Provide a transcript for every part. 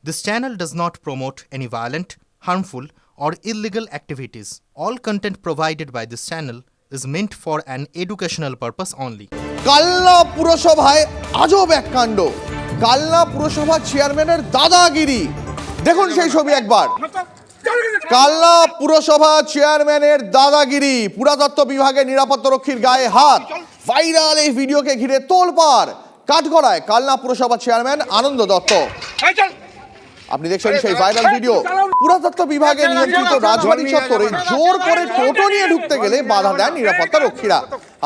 This channel does not promote any violent, harmful, or illegal activities. All content provided by this channel is meant for an educational purpose only. Kalna পুরসভায় আজব এক কাণ্ড। কালনা পুরসভা চেয়ারম্যানের দাদাগিরি, দেখুন সেই ছবি একবার। কালনা পুরসভা চেয়ারম্যানের দাদাগিরি, পুরাতত্ত্ব বিভাগের নিরাপত্তারক্ষীর গায়ে হাত, ভাইরাল এই ভিডিওকে ঘিরে তোলপাড়। কাঠগড়ায় কালনা পুরসভা চেয়ারম্যান আনন্দ দত্ত, আপনি দেখছেন সেই ভাইরাল ভিডিও। পুরাতত্ত্ব বিভাগে নিয়ন্ত্রিত রাজবাড়ি চত্বরে জোর করে টোটো নিয়ে ঢুকতে গেলে বাধা দেন নিরাপত্তা রক্ষীরা,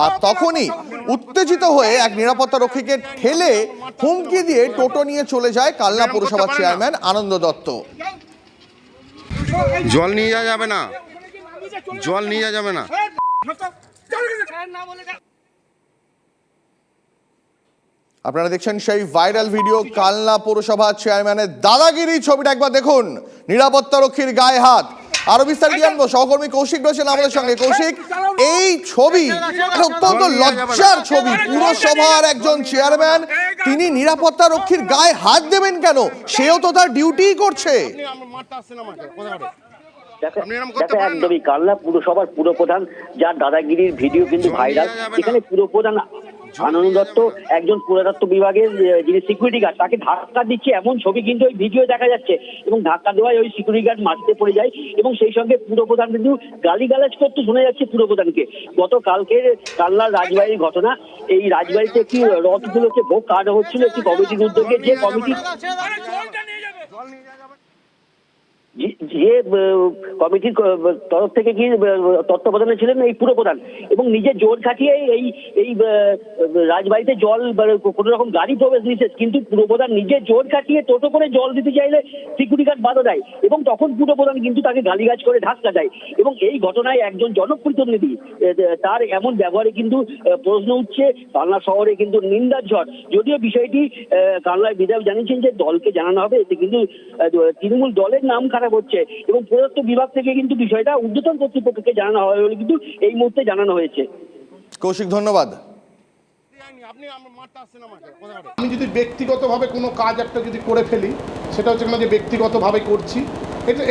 আর তখনই উত্তেজিত হয়ে এক নিরাপত্তা রক্ষীকে ঠেলে হুমকি দিয়ে টোটো নিয়ে চলে যায় কালনা পুরসভা চেয়ারম্যান আনন্দ দত্ত। জল নিয়ে যাওয়া যাবে না, জল নিয়ে যাওয়া যাবে না। আপনারা দেখছেন সেই ভাইরাল ভিডিও, কালনা পৌরসভা চেয়ারম্যানের দাদাগিরি। ছবিটা একবার দেখুন, নিরাপত্তা রক্ষীর গায়ে হাত। আরো বিস্তারিত জানবো, সহকর্মী কৌশিক রয়েছেন আমাদের সঙ্গে। কৌশিক, এই ছবি অত্যন্ত লজ্জার ছবি। পুরসভার একজন চেয়ারম্যান, তিনি নিরাপত্তা রক্ষীর গায়ে হাত দেবেন কেন? সেও তো তার ডিউটি করছে। একদমই কালনা পুরসভার পুরপ্রধান যার দাদাগিরির ভিডিও কিন্তু ভাইরাল। এখানে পুরপ্রধান আনন্দ দত্ত একজন পুরাতত্ত্ব বিভাগের যিনি সিকিউরিটি গার্ড, তাকে ধাক্কা দিচ্ছে এমন ছবি কিন্তু ওই ভিডিও দেখা যাচ্ছে, এবং ধাক্কা দেওয়ায় ওই সিকিউরিটি গার্ড মাটিতে পড়ে যায়, এবং সেই সঙ্গে পুরপ্রধান কিন্তু গালিগালাজ করতে শোনা যাচ্ছে পুরপ্রধানকে। গতকালকের কালনার রাজবাড়ির ঘটনা, এই রাজবাড়িতে একটি রথগুলোকে ভোগ কাটা হচ্ছিল একটি কমিটির উদ্যোগে। যে কমিটি কমিটির তরফ থেকে কি তত্ত্বাবধানে ছিলেন এই পুরপ্রধান, এবং নিজের জোর খাটিয়ে এই রাজবাড়িতে জল কোনো রকম গাড়ি প্রবেশ নিষেধ, কিন্তু পুরপ্রধান নিজের জোর খাটিয়ে টোটো করে জল দিতে চাইলে সিকিউরিটি গার্ড বাধা দেয়, এবং তখন পুরপ্রধান কিন্তু তাকে গালিগালাজ করে ধাক্কা দেয়। এবং এই ঘটনায় একজন জনপ্রতিনিধি তার এমন ব্যবহারে কিন্তু প্রশ্ন উঠছে কালনা শহরে কিন্তু নিন্দার ঝড়। যদিও বিষয়টি কালনার বিধায়ক জানিয়েছেন যে দলকে জানানো হবে, এতে কিন্তু তৃণমূল দলের নাম খারাপ হচ্ছে, এবং পুরাতত্ত্ব বিভাগ থেকে কিন্তু বিষয়টা ঊর্ধ্বতন কর্তৃপক্ষকে জানানো হবে বলে কিন্তু এই মুহূর্তে জানানো হয়েছে। কৌশিক, ধন্যবাদ। আমি যদি ব্যক্তিগতভাবে কোনো কাজ একটা যদি করে ফেলি, সেটা হচ্ছে যে ব্যক্তিগতভাবে করছি,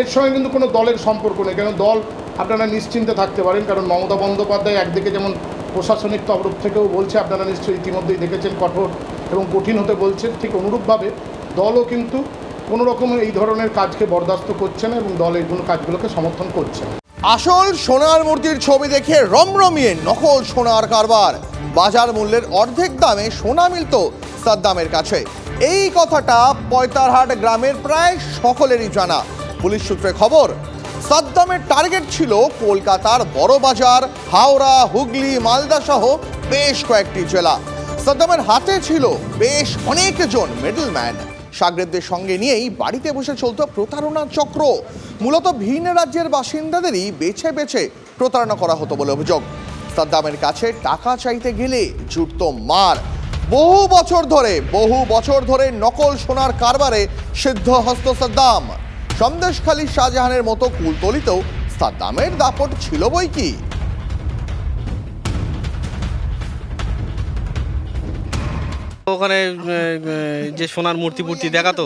এর সঙ্গে কিন্তু কোনো দলের সম্পর্ক নেই। কারণ দল আপনারা নিশ্চিন্তে থাকতে পারেন, কারণ মমতা বন্দ্যোপাধ্যায় একদিকে যেমন প্রশাসনিক তরফ থেকেও বলছে, আপনারা নিশ্চয়ই ইতিমধ্যেই দেখেছেন, কঠোর এবং কঠিন হতে বলছেন, ঠিক অনুরূপভাবে দলও কিন্তু কোনো রকম এই ধরনের কাজকে বরদাস্ত করছে না, এবং দল এইগুলো কাজগুলোকে সমর্থন করছে না। আসল সোনার মূর্তির ছবি দেখে রমরমিয়ে নকল সোনার কারবার। বাজার মূল্যের অর্ধেক দামে সোনা মিলত সাদ্দামের কাছে। এই কথাটা পয়তারহাট গ্রামের প্রায় সকলেরই জানা। পুলিশ সূত্রে খবর, সাদ্দামের টার্গেট ছিল কলকাতার বড় বাজার, হাওড়া, হুগলি, মালদা সহ বেশ কয়েকটি জেলা। সাদ্দামের হাতে ছিল বেশ অনেকজন মিডলম্যান। সাগরেদদের সঙ্গে নিয়েই বাড়িতে বসে চলত প্রতারণা চক্র। মূলত ভিন রাজ্যের বাসিন্দাদেরই বেছে বেছে প্রতারণা করা হতো বলে অভিযোগ। সাদ্দামের কাছে টাকা চাইতে গেলে জুটত মার। বহু বছর ধরে নকল সোনার কারবারে সিদ্ধহস্ত সাদ্দাম। সন্দেশখালী শাহজাহানের মতো কুলতলিতেও সাদ্দামের দাপট ছিল বই কি। ওখানে যে সোনার মূর্তি দেখাতো,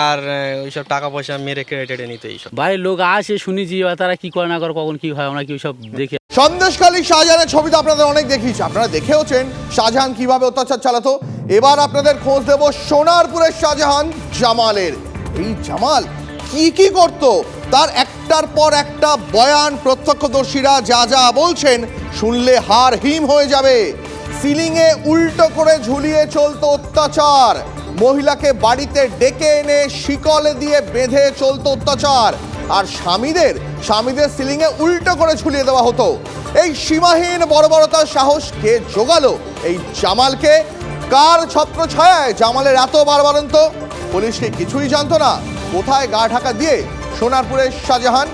আর ওইসব টাকা পয়সা মেরে কেটে নিতে এইসব বাইরের লোক আসে, শুনেছি তারা কি করে না করে, কখন কি হয় আমরা কি ওইসব দেখে। সন্দেশখালী শাহজাহানের ছবি তো আপনাদের অনেক দেখিয়েছি, আপনারা দেখেওছেন শাহজাহান কিভাবে অত্যাচার চালাতো। এবার আপনাদের খোঁজ দেব সোনারপুরের শাহজাহান জামালের। এই জামাল কি করত, তার একটার পর একটা বয়ান প্রত্যক্ষদর্শীরা যা যা বলছেন শুনলে হাড় হিম হয়ে যাবে। সিলিংয়ে উল্টো করে ঝুলিয়ে চলতো অত্যাচার, মহিলাকে বাড়িতে ডেকে এনে শিকলে দিয়ে বেঁধে চলতো অত্যাচার, আর স্বামীদের সিলিংয়ে উল্টো করে ঝুলিয়ে দেওয়া হতো। এই সীমাহীন বর্বরতার সাহস কে জোগালো এই জামালকে? কার ছত্রছায়ায় জামালের এত বাড়বাড়ন্ত? পুলিশকে কিছুই জানতো না? কোথায় গা ঢাকা দিয়ে সোনারপুরের শাহজাহান?